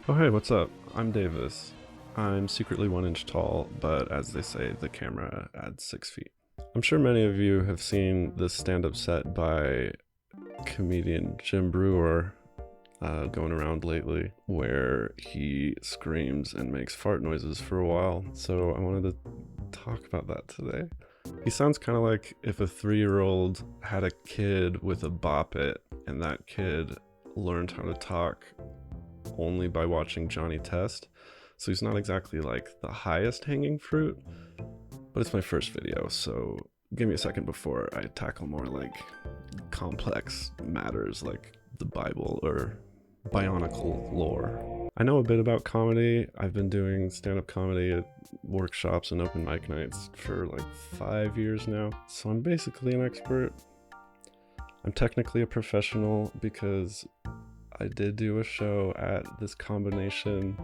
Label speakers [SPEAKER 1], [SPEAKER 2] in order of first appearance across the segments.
[SPEAKER 1] Oh hey, what's up? I'm Davis. I'm secretly 1 inch tall, but as they say, the camera adds 6 feet. I'm sure many of you have seen this stand-up set by comedian Jim Breuer going around lately, where he screams and makes fart noises for a while. So I wanted to talk about that today. He sounds kind of like if a 3-year-old had a kid with a bop it, and that kid learned how to talk only by watching Johnny Test. So he's not exactly like the highest hanging fruit, but it's my first video, so give me a second before I tackle more like complex matters like the Bible or bionicle lore. I know a bit about comedy. I've been doing stand-up comedy at workshops and open mic nights for like 5 years now, so I'm basically an expert. I'm technically a professional because I did do a show at this combination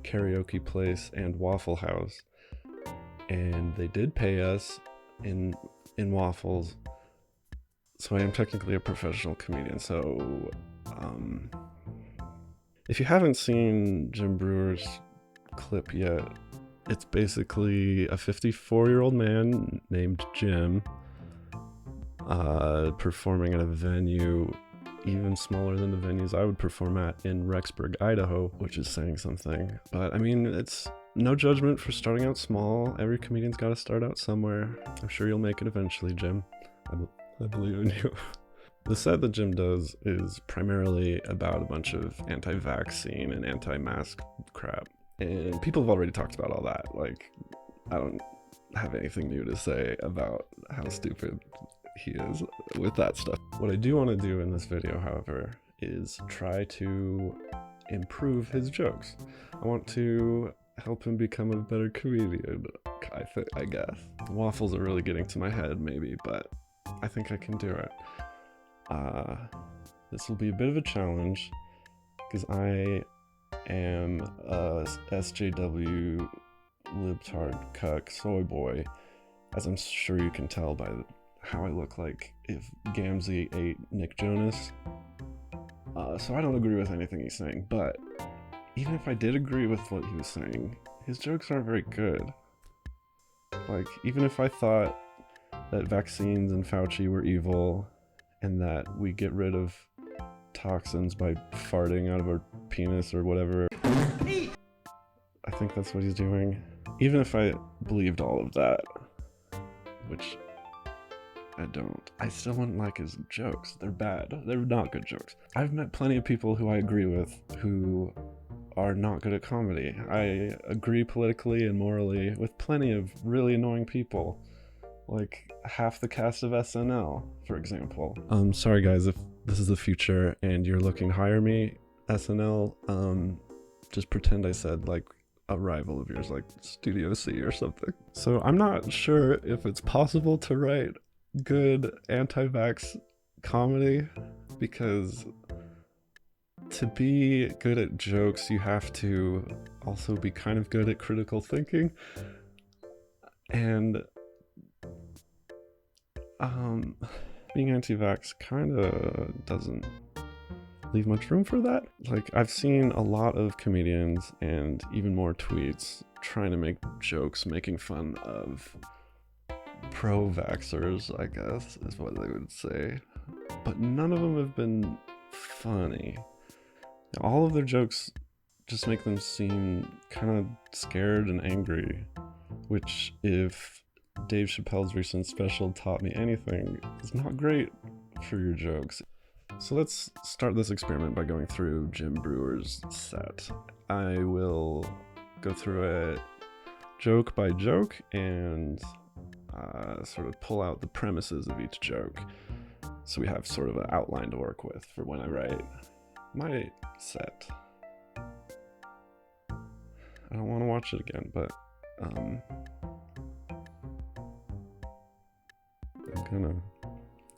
[SPEAKER 1] karaoke place and Waffle House, and they did pay us in waffles, so I am technically a professional comedian. So if you haven't seen Jim Brewer's clip yet, it's basically a 54-year-old man named Jim performing at a venue even smaller than the venues I would perform at in Rexburg, Idaho, which is saying something. But I mean, it's no judgment for starting out small. Every comedian's got to start out somewhere. I'm sure you'll make it eventually, Jim. I believe in you. The set that Jim does is primarily about a bunch of anti-vaccine and anti-mask crap. And people have already talked about all that. Like, I don't have anything new to say about how stupid he is with that stuff. What I do want to do in this video, however, is try to improve his jokes. I want to help him become a better comedian, I guess. Waffles are really getting to my head, maybe, but I think I can do it. This will be a bit of a challenge, because I am a SJW libtard cuck soy boy, as I'm sure you can tell by how I look like if Gamzee ate Nick Jonas. So I don't agree with anything he's saying, but even if I did agree with what he was saying, his jokes aren't very good. Like, even if I thought that vaccines and Fauci were evil and that we get rid of toxins by farting out of our penis or whatever, I think that's what he's doing. Even if I believed all of that, which I don't, I still wouldn't like his jokes. They're bad. They're not good jokes. I've met plenty of people who I agree with who are not good at comedy. I agree politically and morally with plenty of really annoying people, like half the cast of SNL, for example. Sorry guys, if this is the future and you're looking to hire me, SNL, just pretend I said like a rival of yours, like Studio C or something. So I'm not sure if it's possible to write good anti-vax comedy, because to be good at jokes you have to also be kind of good at critical thinking, and being anti-vax kind of doesn't leave much room for that. Like, I've seen a lot of comedians and even more tweets trying to make jokes making fun of pro-vaxxers, I guess is what they would say, but none of them have been funny. All of their jokes just make them seem kind of scared and angry, which, if Dave Chappelle's recent special taught me anything, is not great for your jokes. So let's start this experiment by going through Jim Brewer's set. I will go through it joke by joke and sort of pull out the premises of each joke, so we have sort of an outline to work with for when I write my set. I don't want to watch it again, but I'm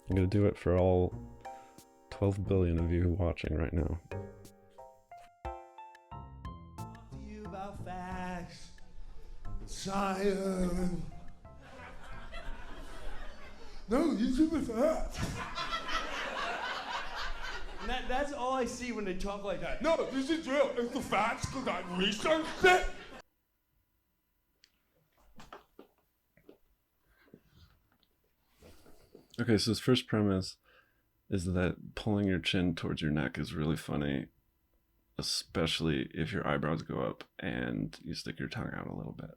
[SPEAKER 1] gonna do it for all 12 billion of you watching right now.
[SPEAKER 2] Talk to you about facts, science. No, you stupid facts. That's all I see when they talk like that.
[SPEAKER 3] No, this is real. It's the facts because I researched it.
[SPEAKER 1] Okay, so his first premise is that pulling your chin towards your neck is really funny, especially if your eyebrows go up and you stick your tongue out a little bit.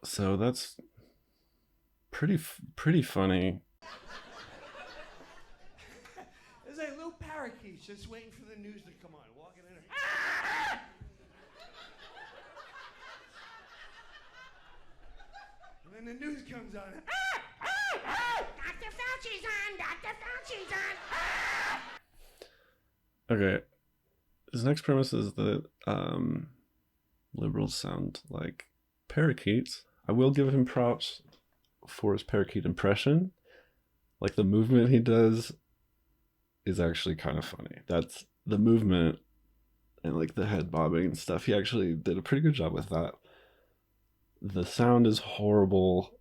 [SPEAKER 1] So that's pretty funny.
[SPEAKER 2] There's like little parakeets just waiting for the news to come on, walking in. And then the news comes on.
[SPEAKER 4] Dr. Fauci's on! Dr. Fauci's on!
[SPEAKER 1] Okay, his next premise is that liberals sound like parakeets. I will give him props for his parakeet impression. Like, the movement he does is actually kind of funny. That's the movement and like the head bobbing and stuff. He actually did a pretty good job with that. The sound is horrible.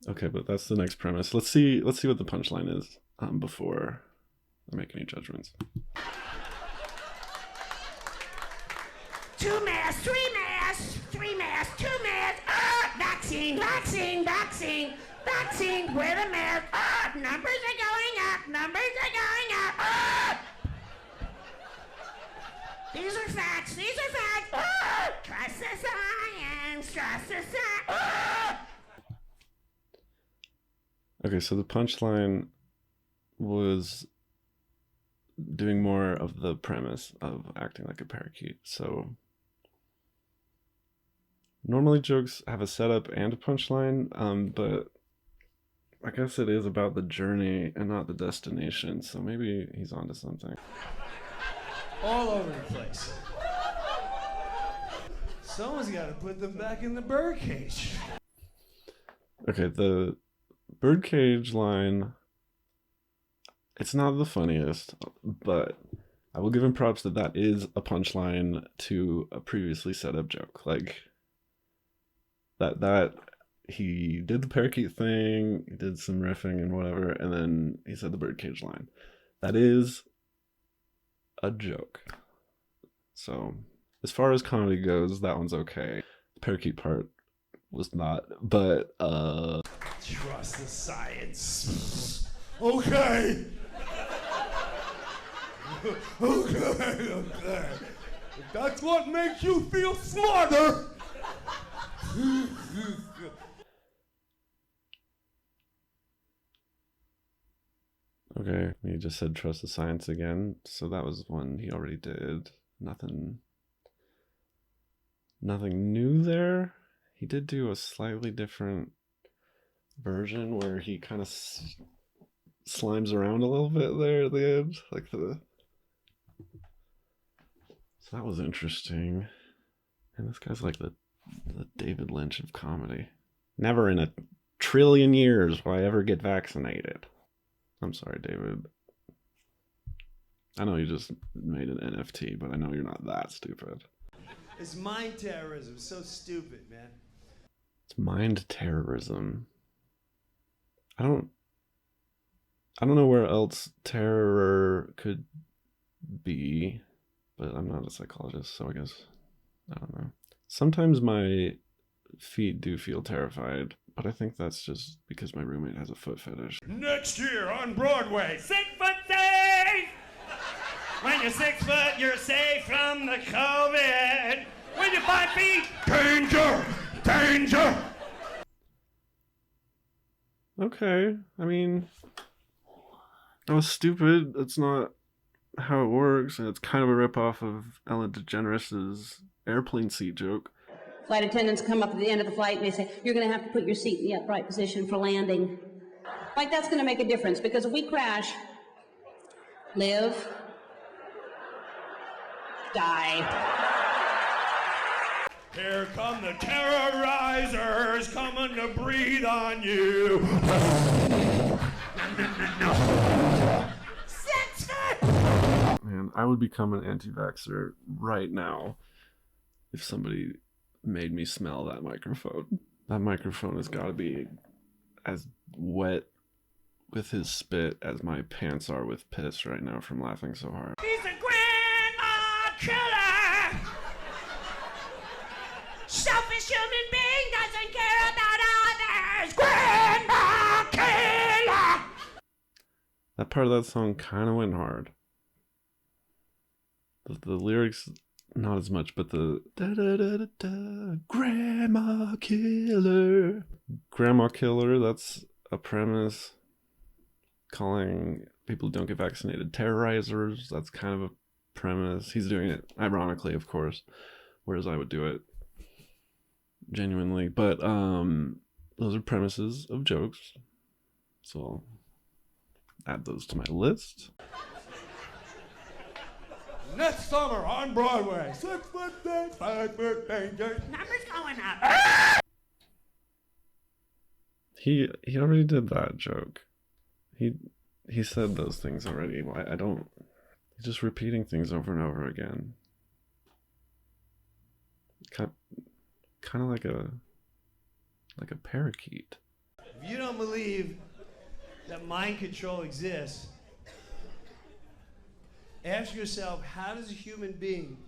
[SPEAKER 1] Okay, but that's the next premise. Let's see what the punchline is before I make any judgments.
[SPEAKER 4] 2 masks, 3 masks, 3 masks, 2 masks. Vaccine, vaccine, vaccine, vaccine. Wear the mask. Numbers are going up. Numbers are going up. These are facts. These are facts. Trust the science. Trust the science.
[SPEAKER 1] Okay, so the punchline was doing more of the premise of acting like a parakeet. So normally jokes have a setup and a punchline, but I guess it is about the journey and not the destination. So maybe he's onto something.
[SPEAKER 2] All over the place. Someone's got to put them back in the birdcage.
[SPEAKER 1] Okay, the birdcage line, it's not the funniest, but I will give him props that is a punchline to a previously set up joke. Like, that he did the parakeet thing, he did some riffing and whatever, and then he said the birdcage line. That is a joke. So as far as comedy goes, that one's okay. The parakeet part was not, but
[SPEAKER 2] Trust the science. Okay. Okay. If that's what makes you feel smarter.
[SPEAKER 1] okay, he just said trust the science again, so that was one he already did. Nothing new there. He did do a slightly different version where he kind of slimes around a little bit there at the end, like so that was interesting. And this guy's like the David Lynch of comedy. Never in a trillion years will I ever get vaccinated. I'm sorry, David. I know you just made an NFT, but I know you're not that stupid.
[SPEAKER 2] It's mind terrorism. So stupid, man.
[SPEAKER 1] It's mind terrorism. I don't know where else terror could be, but I'm not a psychologist, so I guess I don't know. Sometimes my feet do feel terrified, but I think that's just because my roommate has a foot fetish.
[SPEAKER 3] Next year on Broadway.
[SPEAKER 5] 6 foot safe! When you're 6 foot, you're safe from the COVID. When you're 5 feet,
[SPEAKER 3] Danger! Danger!
[SPEAKER 1] Okay, I mean, that was stupid. That's not how it works, and it's kind of a ripoff of Ellen DeGeneres' airplane seat joke.
[SPEAKER 6] Flight attendants come up at the end of the flight and they say, you're going to have to put your seat in the upright position for landing. Like, that's going to make a difference, because if we crash, live, die.
[SPEAKER 3] Here come the terrorizers coming to breathe on you.
[SPEAKER 4] 6 foot!
[SPEAKER 1] Man, I would become an anti-vaxxer right now if somebody made me smell that microphone. That microphone has got to be as wet with his spit as my pants are with piss right now from laughing so hard.
[SPEAKER 5] He's a grandma killer.
[SPEAKER 4] Selfish human being doesn't care about others. Grandma killer.
[SPEAKER 1] That part of that song kind of went hard. The lyrics, not as much, but the da-da-da-da-da, grandma killer. Grandma killer, that's a premise. Calling people who don't get vaccinated terrorizers, that's kind of a premise. He's doing it ironically, of course, whereas I would do it genuinely. But those are premises of jokes, so I'll add those to my list.
[SPEAKER 2] Next summer on Broadway. 6 foot dead, 5 foot danger.
[SPEAKER 4] Numbers going up.
[SPEAKER 1] He already did that joke. He said those things already. Why I don't? He's just repeating things over and over again. Kind of like a parakeet.
[SPEAKER 2] If you don't believe that mind control exists, ask yourself, how does a human being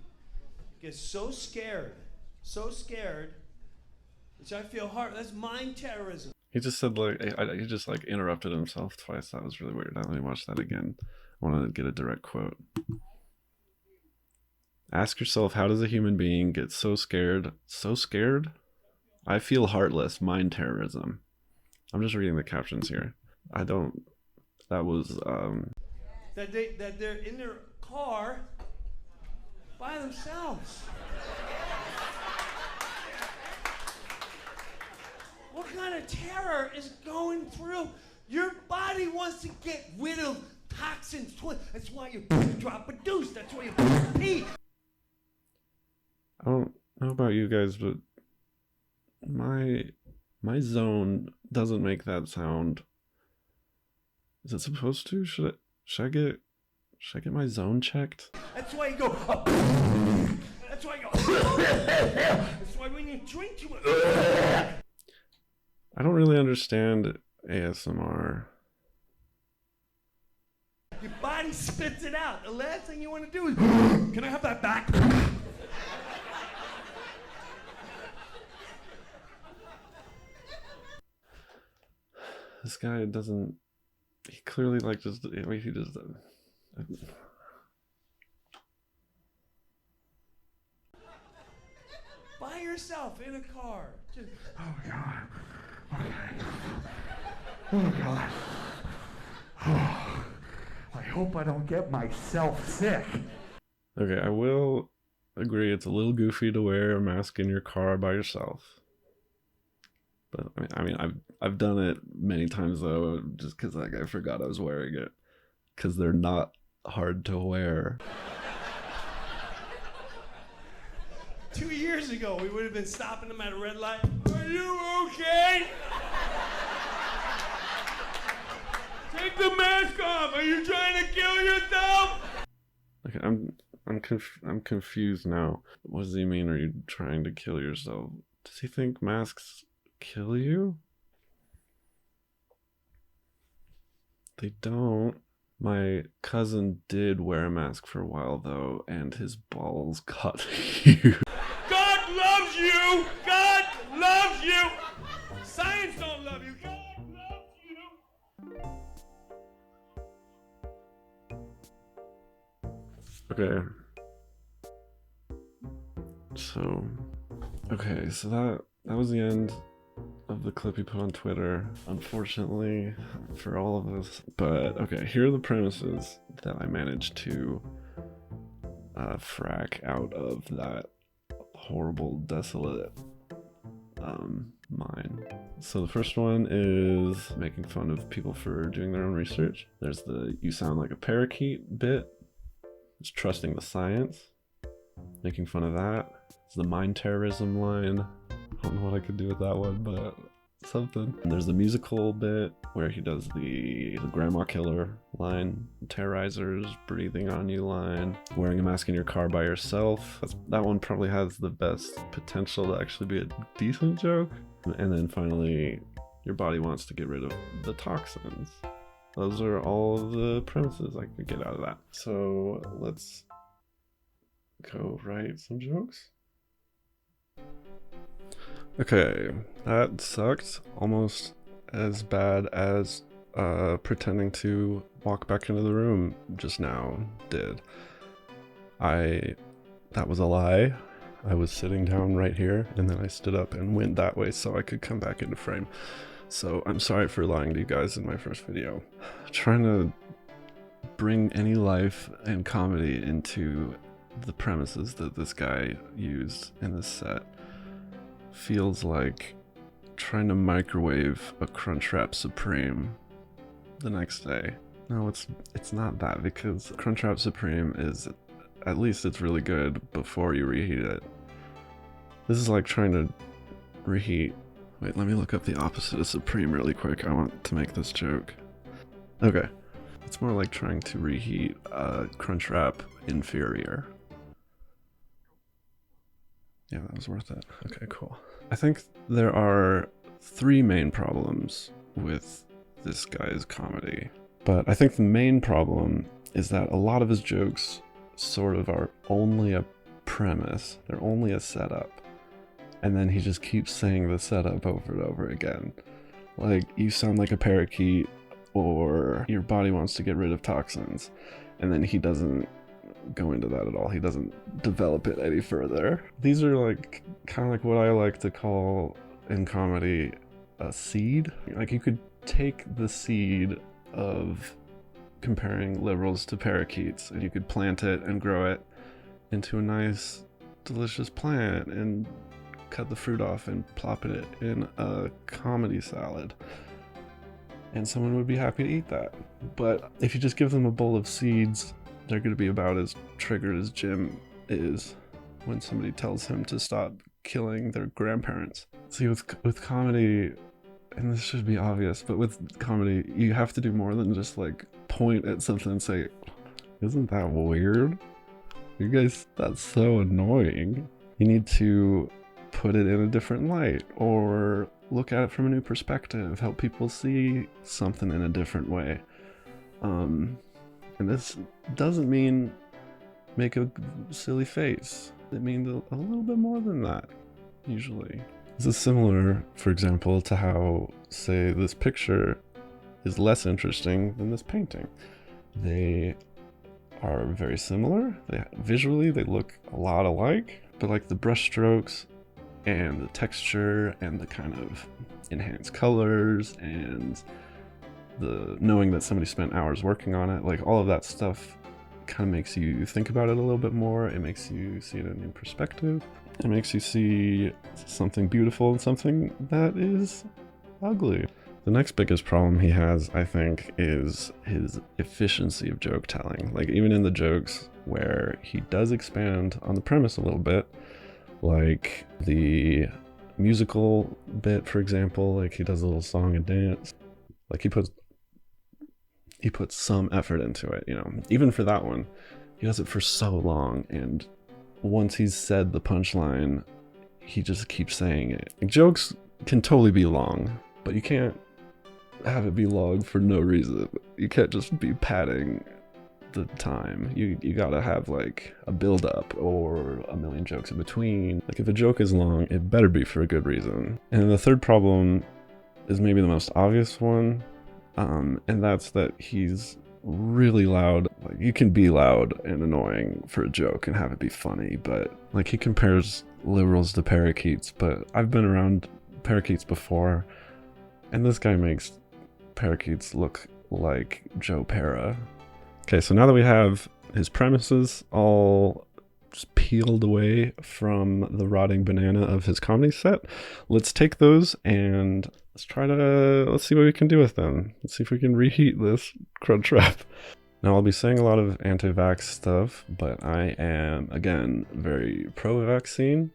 [SPEAKER 2] get so scared, which I feel hard, that's mind terrorism.
[SPEAKER 1] He just said he just interrupted himself twice. That was really weird. Let me watch that again. I wanted to get a direct quote. Ask yourself, how does a human being get so scared? So scared? I feel heartless. Mind terrorism. I'm just reading the captions here. That was
[SPEAKER 2] That they're in their car by themselves. What kind of terror is going through? Your body wants to get rid of toxins. That's why you drop a deuce. That's why you pee.
[SPEAKER 1] I don't know about you guys, but my zone doesn't make that sound. Is it supposed to? Should I get my zone checked?
[SPEAKER 2] That's why you go. That's why you go. That's why when you drink too much.
[SPEAKER 1] I don't really understand ASMR.
[SPEAKER 2] Your body spits it out. The last thing you want to do is, can I have that back?
[SPEAKER 1] This guy doesn't. He clearly just. He just.
[SPEAKER 2] By yourself in a car. Just,
[SPEAKER 3] Oh, God. Okay. Oh, God. Oh, I hope I don't get myself sick.
[SPEAKER 1] Okay, I will agree it's a little goofy to wear a mask in your car by yourself. But I mean, I've done it many times though, just because I forgot I was wearing it. Because they're not hard to wear.
[SPEAKER 2] 2 years ago, we would have been stopping them at a red light. Are you okay? Take the mask off. Are you trying to kill yourself?
[SPEAKER 1] Okay, I'm confused now. What does he mean? Are you trying to kill yourself? Does he think masks kill you? They don't. My cousin did wear a mask for a while though, and his balls got huge.
[SPEAKER 3] God loves you! God loves you! Science don't love you. God loves you!
[SPEAKER 1] Okay. So that was the end of the clip he put on Twitter, unfortunately for all of us. But okay, here are the premises that I managed to frack out of that horrible, desolate mine. So the first one is making fun of people for doing their own research. There's the "you sound like a parakeet" bit. It's trusting the science, making fun of that. It's the mind terrorism line. I don't know what I could do with that one, but something. And there's the musical bit where he does the grandma killer line, terrorizers, breathing on you line, wearing a mask in your car by yourself. That one probably has the best potential to actually be a decent joke. And then finally, your body wants to get rid of the toxins. Those are all of the premises I could get out of that. So let's go write some jokes. Okay, that sucked almost as bad as pretending to walk back into the room just now did. That was a lie. I was sitting down right here, and then I stood up and went that way so I could come back into frame. So I'm sorry for lying to you guys in my first video. Trying to bring any life and comedy into the premises that this guy used in this set feels like trying to microwave a Crunchwrap Supreme the next day. No, it's not that, because Crunchwrap Supreme is, at least it's really good before you reheat it. This is like trying to reheat. Wait, let me look up the opposite of Supreme really quick. I want to make this joke. Okay. It's more like trying to reheat Crunchwrap Inferior. Yeah, that was worth it. Okay, cool. I think there are 3 main problems with this guy's comedy. But I think the main problem is that a lot of his jokes sort of are only a premise. They're only a setup. And then he just keeps saying the setup over and over again. Like, you sound like a parakeet, or your body wants to get rid of toxins. And then he doesn't go into that at all. He doesn't develop it any further. These are like kind of like what I like to call in comedy a seed. Like, you could take the seed of comparing liberals to parakeets, and you could plant it and grow it into a nice, delicious plant and cut the fruit off and plop it in a comedy salad. And someone would be happy to eat that. But if you just give them a bowl of seeds, they're going to be about as triggered as Jim is when somebody tells him to stop killing their grandparents. See, with comedy, and this should be obvious, but with comedy, you have to do more than just like point at something and say, "Isn't that weird? You guys, that's so annoying." You need to put it in a different light, or look at it from a new perspective, help people see something in a different way. And this doesn't mean make a silly face. It means a little bit more than that, usually. This is similar, for example, to how, say, this picture is less interesting than this painting. They are very similar. Visually, they look a lot alike, but like the brush strokes and the texture and the kind of enhanced colors and the knowing that somebody spent hours working on it, like all of that stuff kind of makes you think about it a little bit more. It makes you see it in a new perspective. It makes you see something beautiful and something that is ugly. The next biggest problem he has, I think, is his efficiency of joke telling. Like, even in the jokes where he does expand on the premise a little bit, like the musical bit, for example, like he does a little song and dance. Like, he puts some effort into it, you know. Even for that one, he does it for so long, and once he's said the punchline, he just keeps saying it. Like, jokes can totally be long, but you can't have it be long for no reason. You can't just be padding the time. You gotta have like a build up or a million jokes in between. Like, if a joke is long, it better be for a good reason. And the third problem is maybe the most obvious one, and that's that he's really loud. Like, you can be loud and annoying for a joke and have it be funny, but like, he compares liberals to parakeets, but I've been around parakeets before, and this guy makes parakeets look like Joe Pera. Okay, so now that we have his premises all just peeled away from the rotting banana of his comedy set, let's take those and let's see what we can do with them. Let's see if we can reheat this Crunchwrap. Now, I'll be saying a lot of anti-vax stuff, but I am, again, very pro-vaccine.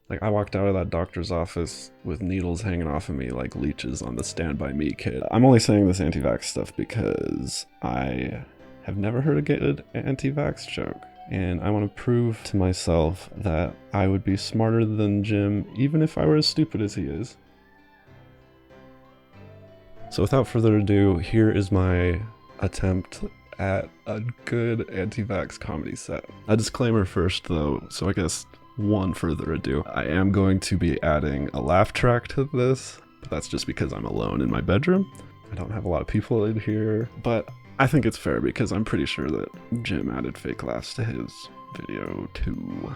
[SPEAKER 1] Like, I walked out of that doctor's office with needles hanging off of me like leeches on the Stand By Me kid. I'm only saying this anti-vax stuff because I have never heard a good anti-vax joke, and I want to prove to myself that I would be smarter than Jim, even if I were as stupid as he is. So without further ado, here is my attempt at a good anti-vax comedy set. A disclaimer first though, so I guess one further ado. I am going to be adding a laugh track to this, but that's just because I'm alone in my bedroom. I don't have a lot of people in here, but I think it's fair because I'm pretty sure that Jim added fake laughs to his video too.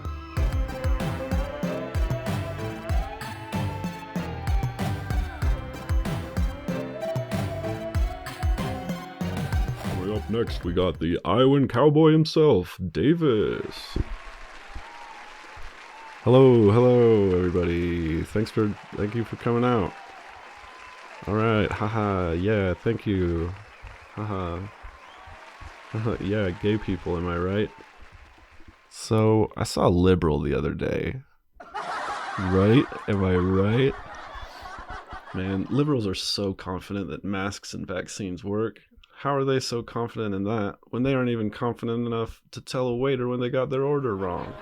[SPEAKER 1] Up next, we got the Iowan cowboy himself, Davis. Hello, everybody. Thank you for coming out. All right, haha, yeah, thank you. Haha. Yeah, gay people, am I right? So, I saw a liberal the other day. Right? Am I right? Man, liberals are so confident that masks and vaccines work. How are they so confident in that when they aren't even confident enough to tell a waiter when they got their order wrong?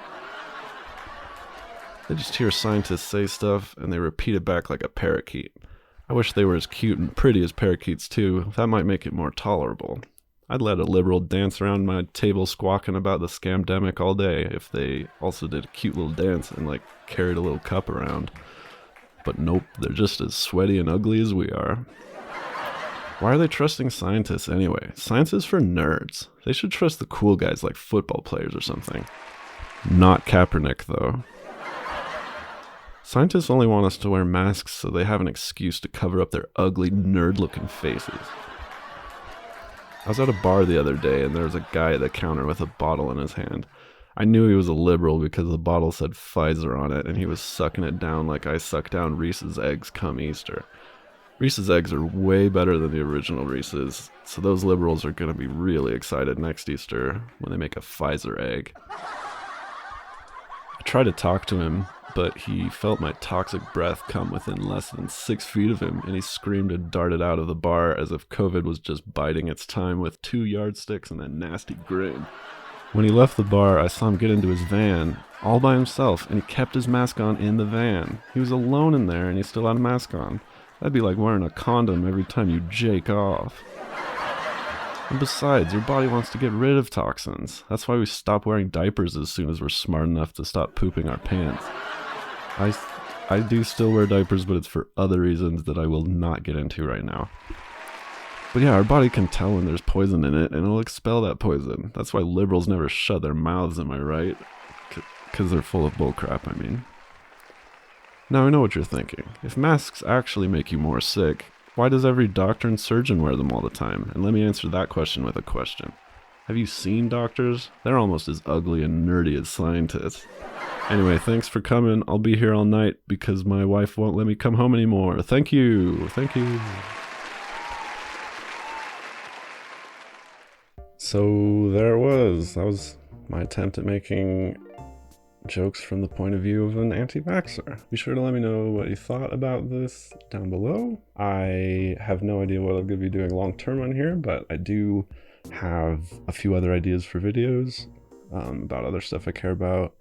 [SPEAKER 1] They just hear scientists say stuff and they repeat it back like a parakeet. I wish they were as cute and pretty as parakeets too. That might make it more tolerable. I'd let a liberal dance around my table squawking about the scamdemic all day if they also did a cute little dance and like carried a little cup around. But nope, they're just as sweaty and ugly as we are. Why are they trusting scientists anyway? Science is for nerds. They should trust the cool guys like football players or something. Not Kaepernick, though. Scientists only want us to wear masks so they have an excuse to cover up their ugly, nerd-looking faces. I was at a bar the other day and there was a guy at the counter with a bottle in his hand. I knew he was a liberal because the bottle said Pfizer on it and he was sucking it down like I suck down Reese's eggs come Easter. Reese's eggs are way better than the original Reese's, so those liberals are going to be really excited next Easter when they make a Pfizer egg. I tried to talk to him, but he felt my toxic breath come within less than 6 feet of him, and he screamed and darted out of the bar as if COVID was just biding its time with 2 yardsticks and a nasty grin. When he left the bar, I saw him get into his van, all by himself, and he kept his mask on in the van. He was alone in there, and he still had a mask on. That'd be like wearing a condom every time you jake off. And besides, your body wants to get rid of toxins. That's why we stop wearing diapers as soon as we're smart enough to stop pooping our pants. I do still wear diapers, but it's for other reasons that I will not get into right now. But yeah, our body can tell when there's poison in it, and it'll expel that poison. That's why liberals never shut their mouths, am I right? Because they're full of bullcrap, I mean. Now I know what you're thinking. If masks actually make you more sick, why does every doctor and surgeon wear them all the time? And let me answer that question with a question. Have you seen doctors? They're almost as ugly and nerdy as scientists. Anyway, thanks for coming. I'll be here all night because my wife won't let me come home anymore. Thank you. Thank you. So there it was. That was my attempt at making jokes from the point of view of an anti-vaxxer. Be sure to let me know what you thought about this down below. I have no idea what I'm going to be doing long term on here, but I do have a few other ideas for videos about other stuff I care about,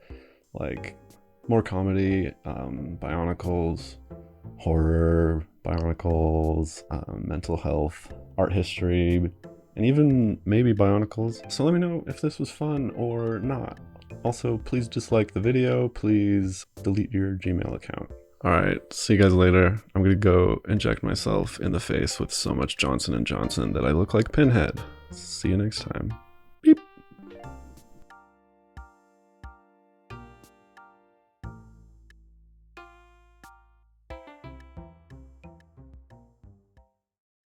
[SPEAKER 1] like more comedy, bionicles, horror, bionicles, mental health, art history, and even maybe bionicles. So let me know if this was fun or not. Also, please dislike the video. Please delete your Gmail account. Alright, see you guys later. I'm gonna go inject myself in the face with so much Johnson & Johnson that I look like Pinhead. See you next time.